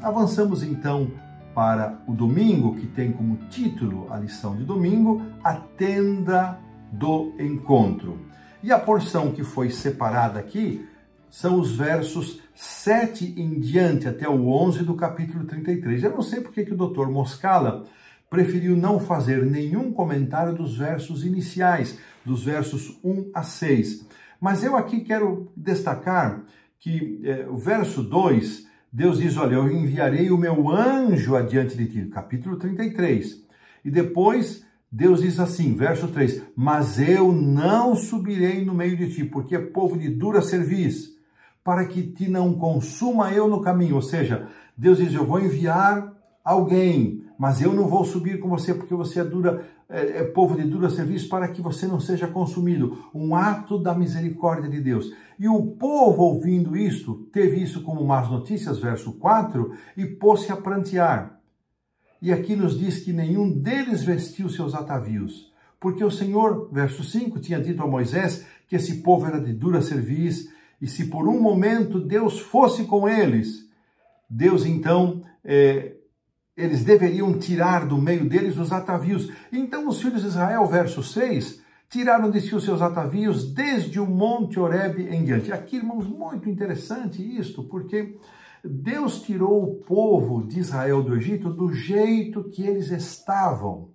Avançamos então para o domingo, que tem como título a lição de domingo, a tenda do encontro. E a porção que foi separada aqui são os versos 7 em diante, até o 11 do capítulo 33. Eu não sei porque que o Dr. Moscala preferiu não fazer nenhum comentário dos versos iniciais, dos versos 1 a 6. Mas eu aqui quero destacar que o verso 2, Deus diz, olha, eu enviarei o meu anjo adiante de ti, capítulo 33. E depois Deus diz assim, verso 3, mas eu não subirei no meio de ti, porque é povo de dura cerviz, para que te não consuma eu no caminho. Ou seja, Deus diz, eu vou enviar alguém, mas eu não vou subir com você, porque você é povo de dura cerviz, para que você não seja consumido. Um ato da misericórdia de Deus. E o povo, ouvindo isto, teve isso como más notícias, verso 4, e pôs-se a prantear. E aqui nos diz que nenhum deles vestiu seus atavios, porque o Senhor, verso 5, tinha dito a Moisés que esse povo era de dura cerviz, e se por um momento Deus fosse com eles, Deus então, eles deveriam tirar do meio deles os atavios. Então os filhos de Israel, verso 6, tiraram de si os seus atavios desde o monte Horebe em diante. Aqui, irmãos, muito interessante isto, porque Deus tirou o povo de Israel do Egito do jeito que eles estavam,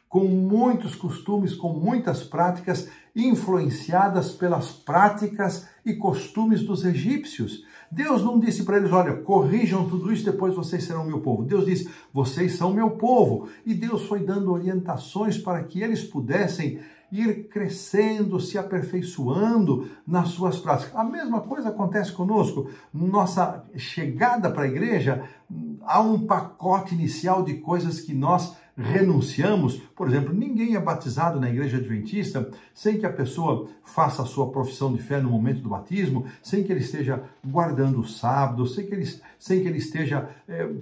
com muitos costumes, com muitas práticas, influenciadas pelas práticas e costumes dos egípcios. Deus não disse para eles, olha, corrijam tudo isso, depois vocês serão meu povo. Deus disse, vocês são meu povo. E Deus foi dando orientações para que eles pudessem ir crescendo, se aperfeiçoando nas suas práticas. A mesma coisa acontece conosco. Nossa chegada para a igreja, há um pacote inicial de coisas que nós renunciamos. Por exemplo, ninguém é batizado na igreja adventista sem que a pessoa faça a sua profissão de fé no momento do batismo, sem que ele esteja guardando o sábado, sem que ele esteja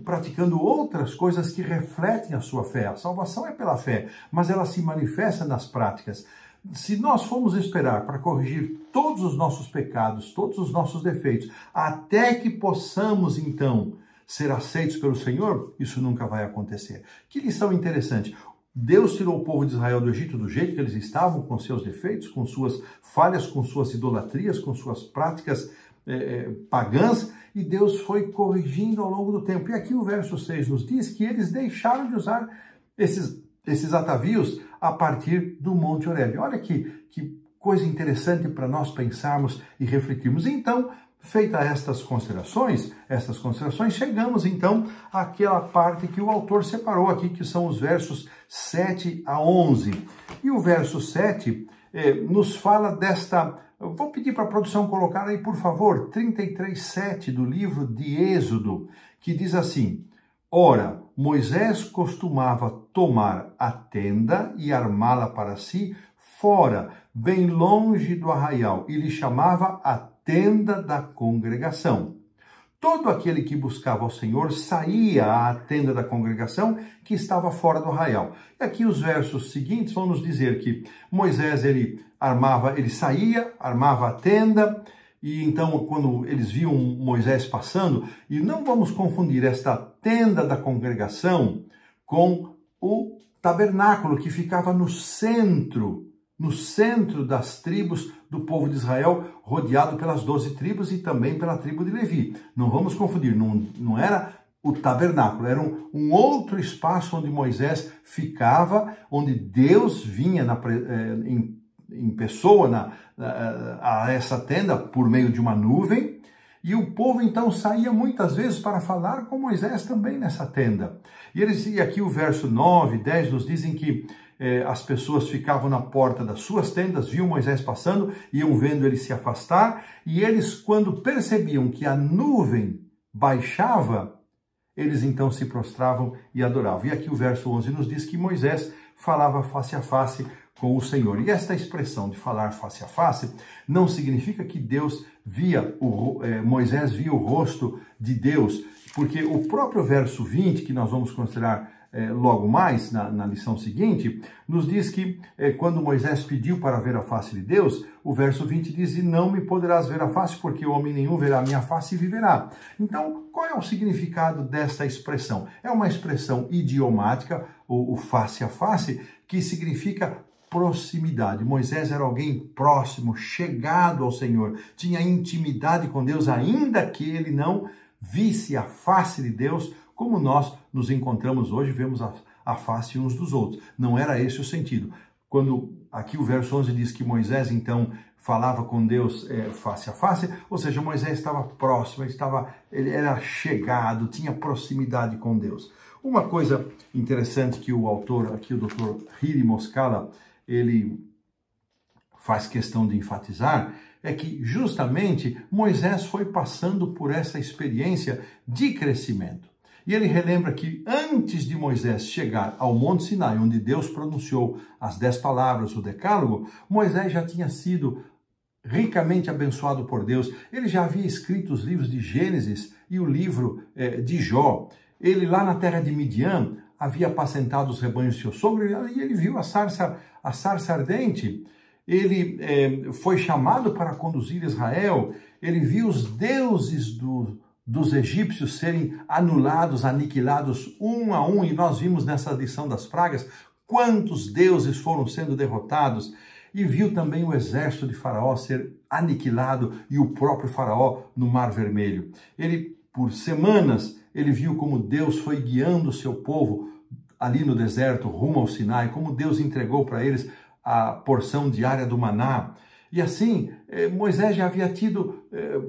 praticando outras coisas que refletem a sua fé. A salvação é pela fé, mas ela se manifesta nas práticas. Se nós formos esperar para corrigir todos os nossos pecados, todos os nossos defeitos, até que possamos então ser aceitos pelo Senhor, isso nunca vai acontecer. Que lição interessante. Deus tirou o povo de Israel do Egito do jeito que eles estavam, com seus defeitos, com suas falhas, com suas idolatrias, com suas práticas pagãs, e Deus foi corrigindo ao longo do tempo. E aqui o verso 6 nos diz que eles deixaram de usar esses atavios a partir do Monte Horebe. Olha que coisa interessante para nós pensarmos e refletirmos. Então, feita estas considerações, chegamos então àquela parte que o autor separou aqui, que são os versos 7 a 11. E o verso 7 nos fala desta... Vou pedir para a produção colocar aí, por favor, 33:7 do livro de Êxodo, que diz assim, ora, Moisés costumava tomar a tenda e armá-la para si fora, bem longe do arraial, e lhe chamava a tenda da congregação. Todo aquele que buscava ao Senhor saía à tenda da congregação que estava fora do arraial. E aqui os versos seguintes vão nos dizer que Moisés, ele saía, armava a tenda, e então quando eles viam Moisés passando, e não vamos confundir esta tenda da congregação com o tabernáculo que ficava no centro das tribos do povo de Israel, rodeado pelas 12 tribos e também pela tribo de Levi. Não vamos confundir, não era o tabernáculo, era um outro espaço onde Moisés ficava, onde Deus vinha em pessoa a essa tenda por meio de uma nuvem, e o povo então saía muitas vezes para falar com Moisés também nessa tenda. E aqui o verso 9 e 10 nos dizem que as pessoas ficavam na porta das suas tendas, viam Moisés passando, iam vendo ele se afastar, e eles, quando percebiam que a nuvem baixava, eles então se prostravam e adoravam. E aqui o verso 11 nos diz que Moisés falava face a face com o Senhor. E esta expressão de falar face a face não significa que Moisés via o rosto de Deus, porque o próprio verso 20, que nós vamos considerar logo mais, na lição seguinte, nos diz que quando Moisés pediu para ver a face de Deus, o verso 20 diz: e não me poderás ver a face, porque homem nenhum verá a minha face e viverá. Então, qual é o significado desta expressão? É uma expressão idiomática, o face a face, que significa proximidade. Moisés era alguém próximo, chegado ao Senhor, tinha intimidade com Deus, ainda que ele não visse a face de Deus, como nós nos encontramos hoje, vemos a face uns dos outros. Não era esse o sentido. Quando aqui o verso 11 diz que Moisés então falava com Deus face a face, ou seja, Moisés estava próximo, ele era chegado, tinha proximidade com Deus. Uma coisa interessante que o autor, aqui o Dr. Hiri Moskala, ele faz questão de enfatizar, é que justamente Moisés foi passando por essa experiência de crescimento. E ele relembra que antes de Moisés chegar ao Monte Sinai, onde Deus pronunciou as 10 palavras, o Decálogo, Moisés já tinha sido ricamente abençoado por Deus. Ele já havia escrito os livros de Gênesis e o livro de Jó. Ele lá na terra de Midian havia apacentado os rebanhos de seu sogro e ele viu a sarça ardente. Ele foi chamado para conduzir Israel. Ele viu os deuses dos egípcios serem anulados, aniquilados um a um. E nós vimos nessa lição das pragas quantos deuses foram sendo derrotados. E viu também o exército de Faraó ser aniquilado e o próprio Faraó no Mar Vermelho. Ele, por semanas, ele viu como Deus foi guiando o seu povo ali no deserto, rumo ao Sinai, como Deus entregou para eles a porção diária do maná. E assim, Moisés já havia tido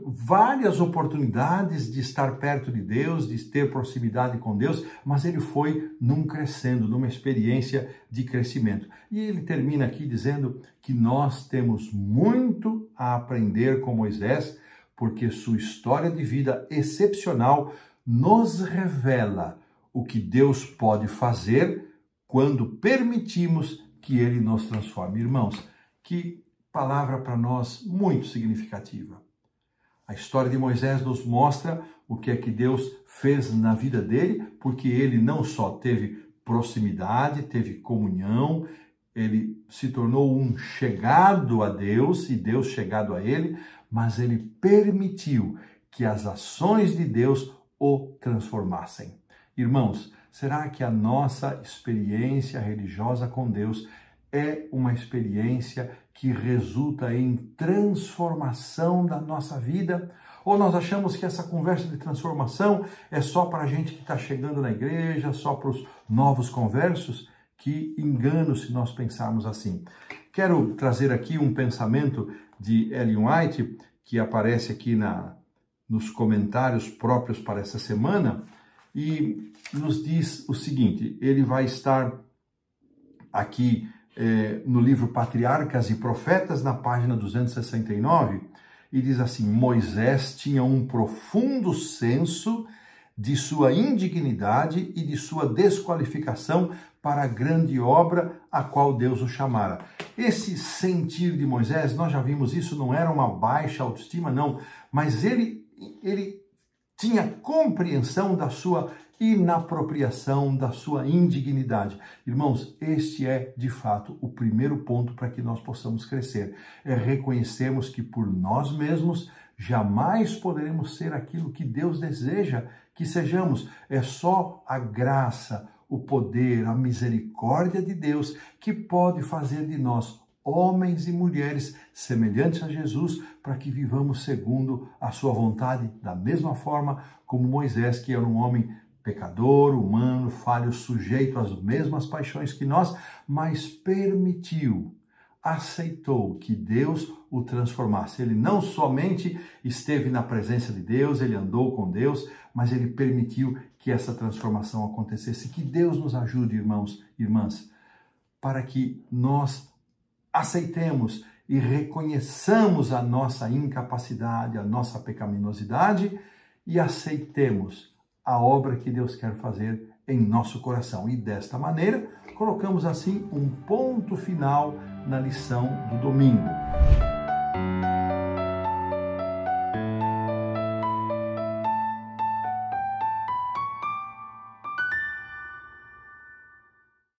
várias oportunidades de estar perto de Deus, de ter proximidade com Deus, mas ele foi crescendo, numa experiência de crescimento. E ele termina aqui dizendo que nós temos muito a aprender com Moisés, porque sua história de vida excepcional nos revela o que Deus pode fazer quando permitimos que ele nos transforme. Irmãos, que palavra para nós muito significativa. A história de Moisés nos mostra o que é que Deus fez na vida dele, porque ele não só teve proximidade, teve comunhão, ele se tornou um chegado a Deus e Deus chegado a ele, mas ele permitiu que as ações de Deus o transformassem. Irmãos, será que a nossa experiência religiosa com Deus é uma experiência que resulta em transformação da nossa vida? Ou nós achamos que essa conversa de transformação é só para a gente que está chegando na igreja, só para os novos conversos? Que engano se nós pensarmos assim. Quero trazer aqui um pensamento de Ellen White, que aparece aqui nos comentários próprios para essa semana, e nos diz o seguinte. Ele vai estar aqui no livro Patriarcas e Profetas, na página 269, e diz assim: Moisés tinha um profundo senso de sua indignidade e de sua desqualificação para a grande obra a qual Deus o chamara. Esse sentir de Moisés, nós já vimos isso, não era uma baixa autoestima, não, mas ele tinha compreensão da sua inapropriação, da sua indignidade. Irmãos, este é, de fato, o primeiro ponto para que nós possamos crescer. É reconhecermos que por nós mesmos jamais poderemos ser aquilo que Deus deseja que sejamos. É só a graça, o poder, a misericórdia de Deus que pode fazer de nós homens e mulheres semelhantes a Jesus, para que vivamos segundo a sua vontade, da mesma forma como Moisés, que era um homem pecador, humano, falho, sujeito às mesmas paixões que nós, mas permitiu, aceitou que Deus o transformasse. Ele não somente esteve na presença de Deus, ele andou com Deus, mas ele permitiu que essa transformação acontecesse. Que Deus nos ajude, irmãos e irmãs, para que nós aceitemos e reconheçamos a nossa incapacidade, a nossa pecaminosidade e aceitemos a obra que Deus quer fazer em nosso coração. E desta maneira, colocamos assim um ponto final na lição do domingo.